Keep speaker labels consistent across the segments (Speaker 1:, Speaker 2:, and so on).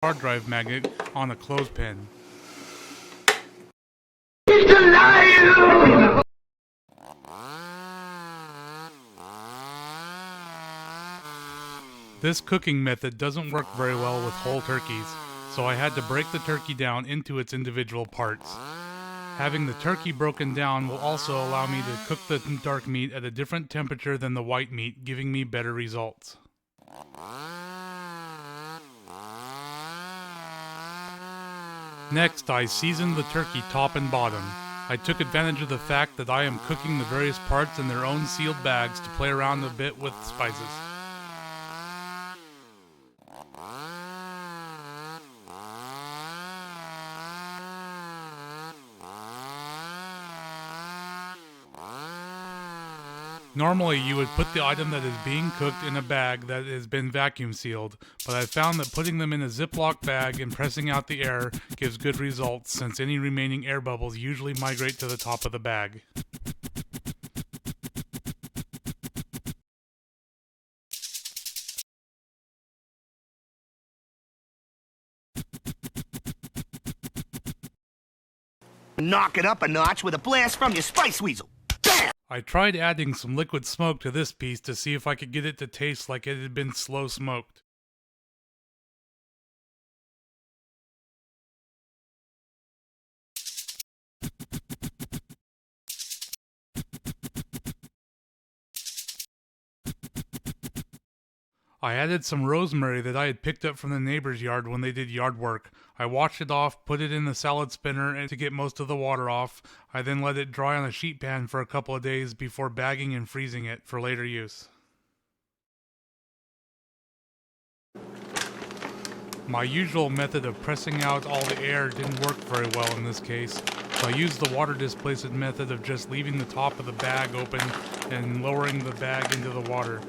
Speaker 1: hard drive magnet on a clothespin.
Speaker 2: He's alive!
Speaker 1: This cooking method doesn't work very well with whole turkeys, so I had to break the turkey down into its individual parts. Having the turkey broken down will also allow me to cook the dark meat at a different temperature than the white meat, giving me better results. Next, I seasoned the turkey top and bottom. I took advantage of the fact that I am cooking the various parts in their own sealed bags to play around a bit with spices. Normally, you would put the item that is being cooked in a bag that has been vacuum sealed, but I found that putting them in a Ziploc bag and pressing out the air gives good results, since any remaining air bubbles usually migrate to the top of the bag.
Speaker 2: Knock it up a notch with a blast from your spice weasel. Bam!
Speaker 1: I tried adding some liquid smoke to this piece to see if I could get it to taste like it had been slow smoked. I added some rosemary that I had picked up from the neighbor's yard when they did yard work. I washed it off, put it in the salad spinner and to get most of the water off. I then let it dry on a sheet pan for a couple of days before bagging and freezing it for later use. My usual method of pressing out all the air didn't work very well in this case, so I used the water displacement method of just leaving the top of the bag open and lowering the bag into the water.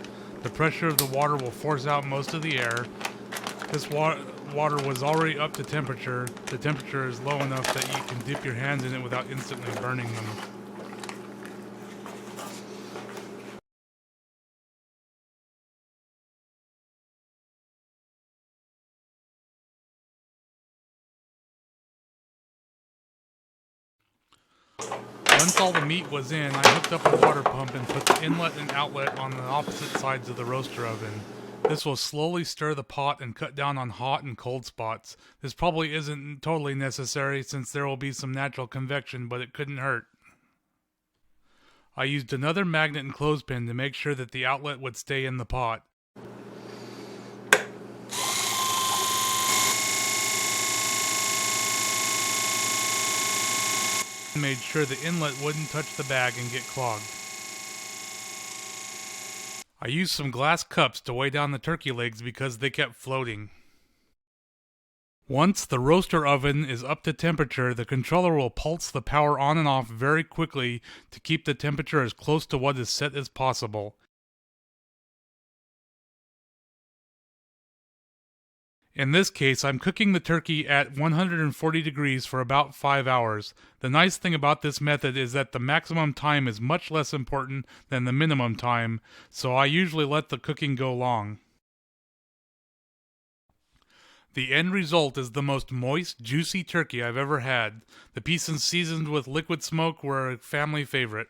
Speaker 1: The pressure of the water will force out most of the air. This water was already up to temperature. The temperature is low enough that you can dip your hands in it without instantly burning them. Once all the meat was in, I hooked up a water pump and put the inlet and outlet on the opposite sides of the roaster oven. This will slowly stir the pot and cut down on hot and cold spots. This probably isn't totally necessary since there will be some natural convection, but it couldn't hurt. I used another magnet and clothespin to make sure that the outlet would stay in the pot. Made sure the inlet wouldn't touch the bag and get clogged. I used some glass cups to weigh down the turkey legs because they kept floating. Once the roaster oven is up to temperature, the controller will pulse the power on and off very quickly to keep the temperature as close to what is set as possible. In this case, I'm cooking the turkey at 140 degrees for about 5 hours. The nice thing about this method is that the maximum time is much less important than the minimum time, so I usually let the cooking go long. The end result is the most moist, juicy turkey I've ever had. The pieces seasoned with liquid smoke were a family favorite.